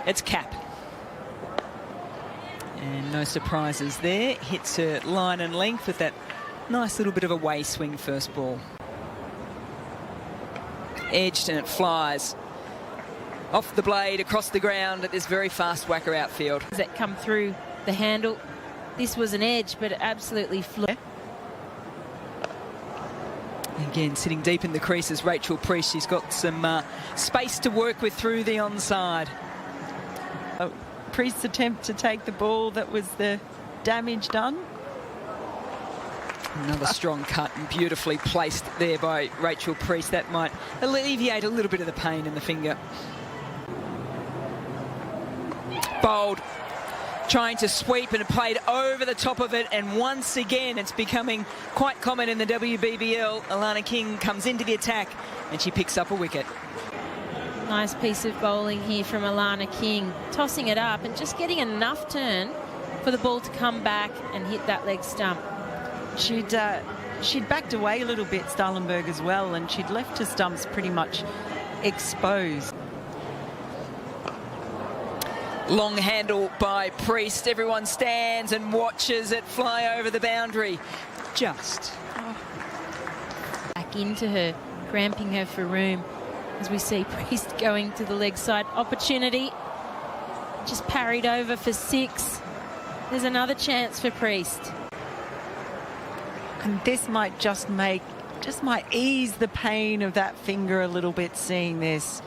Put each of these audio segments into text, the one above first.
It's Cap. And no surprises there. Hits her line and length with that nice little bit of a way swing first ball. Edged and it flies off the blade, across the ground at this very fast whacker outfield. That come through the handle. This was an edge, but it absolutely flew. Again, sitting deep in the crease is Rachel Priest. She's got some space to work with through the onside. Priest's attempt to take the ball, that was the damage done. Another strong cut and beautifully placed there by Rachel Priest. That might alleviate a little bit of the pain in the finger. Bowled, trying to sweep and played over the top of it, and once again it's becoming quite common in the WBBL. Alana King comes into the attack and she picks up a wicket. Nice piece of bowling here from Alana King, tossing it up and just getting enough turn for the ball to come back and hit that leg stump. She'd backed away a little bit, Stahlenberg, as well, and she'd left her stumps pretty much exposed. Long handle by Priest. Everyone stands and watches it fly over the boundary. Just. Back into her, cramping her for room as we see Priest going to the leg side. Opportunity. Just parried over for 6. There's another chance for Priest. And this might might ease the pain of that finger a little bit, seeing this.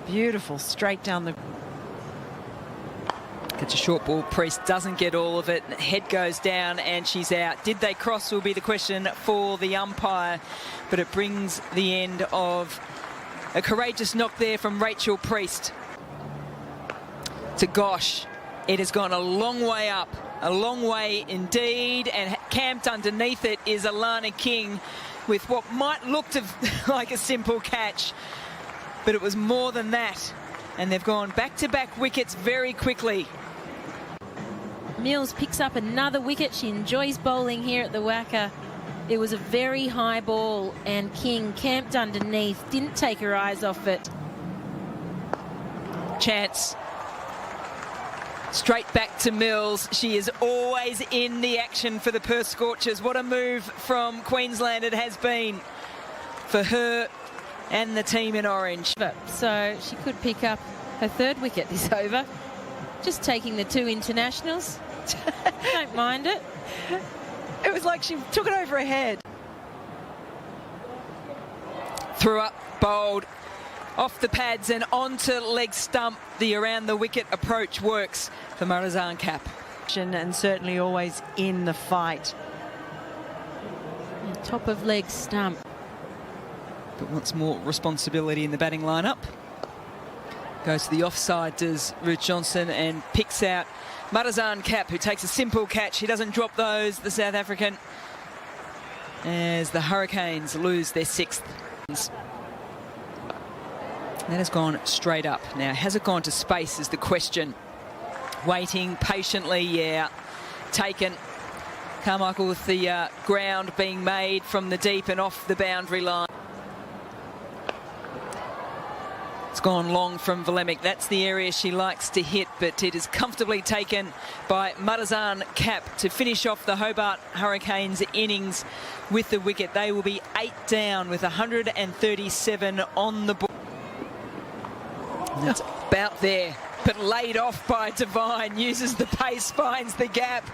Beautiful, straight down the... Gets a short ball. Priest doesn't get all of it. Head goes down and she's out. Did they cross will be the question for the umpire, but it brings the end of a courageous knock there from Rachel Priest. To Gosh. It has gone a long way up. A long way indeed, and camped underneath it is Alana King with what might look like a simple catch, but it was more than that, and they've gone back-to-back wickets very quickly. Mills picks up another wicket. She enjoys bowling here at the Wacker. It was a very high ball and King camped underneath, didn't take her eyes off it. Chance. Straight back to Mills. She is always in the action for the Perth Scorchers. What a move from Queensland it has been for her and the team in orange. So she could pick up her 3rd wicket this over. Just taking the 2 internationals. Don't mind it. It was like she took it over her head. Threw up, bowled, off the pads and onto leg stump. The around the wicket approach works for Marizanne Cap. And certainly always in the fight. Top of leg stump. But wants more responsibility in the batting lineup. Goes to the offside, does Ruth Johnson, and picks out Marizanne Cap, who takes a simple catch. He doesn't drop those, the South African, as the Hurricanes lose their 6th. That has gone straight up. Now, has it gone to space is the question. Waiting patiently, yeah. Taken. Carmichael with the ground being made from the deep and off the boundary line. It's gone long from Volemic. That's the area she likes to hit, but it is comfortably taken by Marizanne Cap to finish off the Hobart Hurricanes innings with the wicket. They will be 8 down with 137 on the board. That's about there, but laid off by Devine. Uses the pace, finds the gap,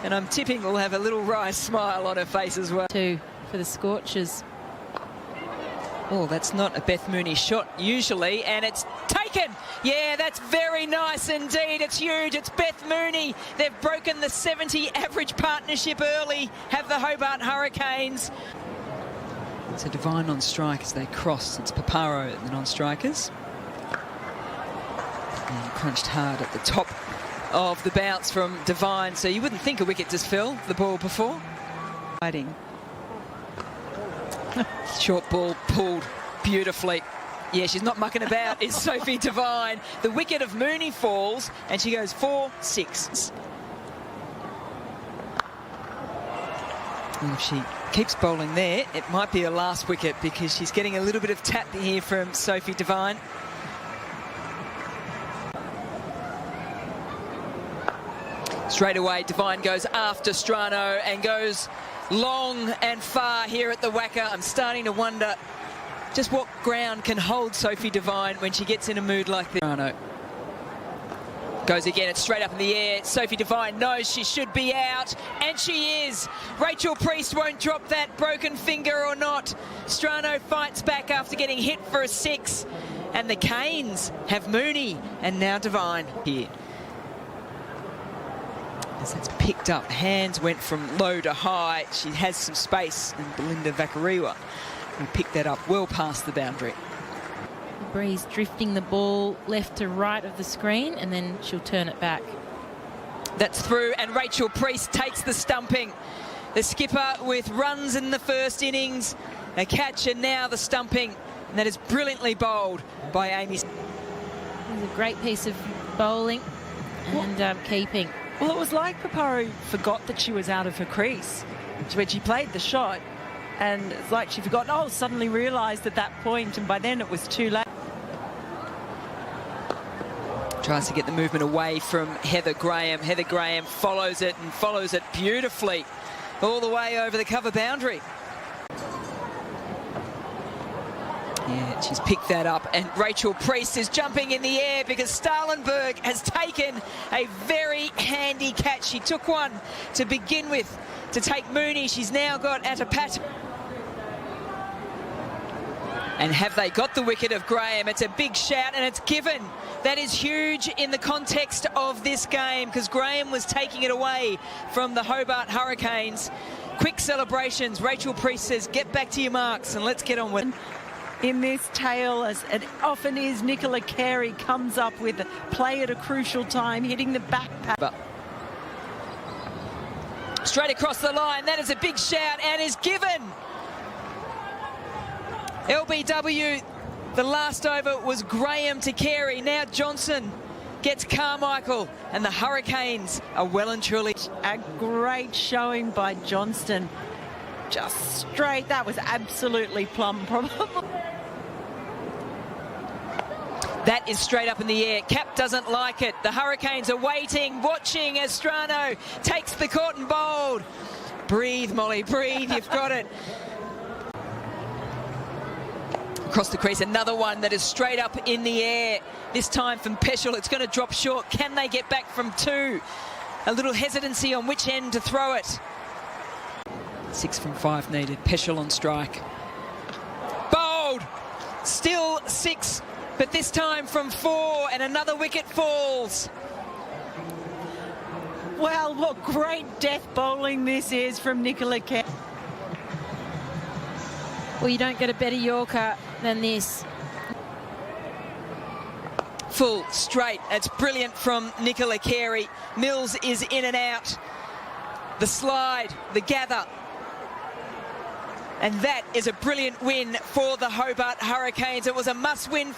and I'm tipping we'll have a little wry smile on her face as well. 2 for the Scorchers. Oh, that's not a Beth Mooney shot usually, and it's taken. Yeah, that's very nice indeed. It's huge. It's Beth Mooney. They've broken the 70 average partnership early, have the Hobart Hurricanes. So Devine on strike as they cross. It's Paparo at the non-strikers. And crunched hard at the top of the bounce from Devine, so you wouldn't think a wicket just fell the ball before. Fighting. Short ball pulled beautifully. Yeah, she's not mucking about, is Sophie Devine. The wicket of Mooney falls, and she goes 4-6. And if she keeps bowling there, it might be her last wicket because she's getting a little bit of tap here from Sophie Devine. Straight away, Devine goes after Strano and goes long and far here at the WACA. I'm starting to wonder just what ground can hold Sophie Devine when she gets in a mood like this. Strano goes again, it's straight up in the air. Sophie Devine knows she should be out, and she is. Rachel Priest won't drop that, broken finger or not. Strano fights back after getting hit for a 6, and the Canes have Mooney and now Devine here. As it's picked up, hands went from low to high. She has some space, and Belinda Vakariwa will pick that up well past the boundary. Breeze drifting the ball left to right of the screen, and then she'll turn it back. That's through, and Rachel Priest takes the stumping. The skipper with runs in the first innings, a catch, and now the stumping. And that is brilliantly bowled by Amy. It was a great piece of bowling and keeping. Well, it was like Paparo forgot that she was out of her crease when she played the shot. And it's like she forgot, suddenly realised at that point, and by then it was too late. Tries to get the movement away from Heather Graham. Heather Graham follows it and follows it beautifully all the way over the cover boundary. Yeah, she's picked that up, and Rachel Priest is jumping in the air because Starlenberg has taken a very handy catch. She took one to begin with to take Mooney. She's now got Atapat. And have they got the wicket of Graham? It's a big shout, and it's given. That is huge in the context of this game because Graham was taking it away from the Hobart Hurricanes. Quick celebrations. Rachel Priest says, get back to your marks and let's get on with it. In this tale, as it often is, Nicola Carey comes up with a play at a crucial time, hitting the backpack. Straight across the line. That is a big shout and is given. LBW, the last over was Graham to Carey. Now Johnson gets Carmichael, and the Hurricanes are well and truly. A great showing by Johnston. Just straight. That was absolutely plumb, probably. That is straight up in the air. Cap doesn't like it. The Hurricanes are waiting, watching as Strano takes the court and bowled. Breathe, Molly, breathe. You've got it. Across the crease, another one that is straight up in the air. This time from Peschel, it's going to drop short. Can they get back from 2? A little hesitancy on which end to throw it. 6 from 5 needed. Peschel on strike. Bowled. Still 6, but this time from 4, and another wicket falls. Well, what great death bowling this is from Nicola Carey. Well, you don't get a better Yorker than this. Full, straight. It's brilliant from Nicola Carey. Mills is in and out. The slide, the gather. And that is a brilliant win for the Hobart Hurricanes. It was a must-win.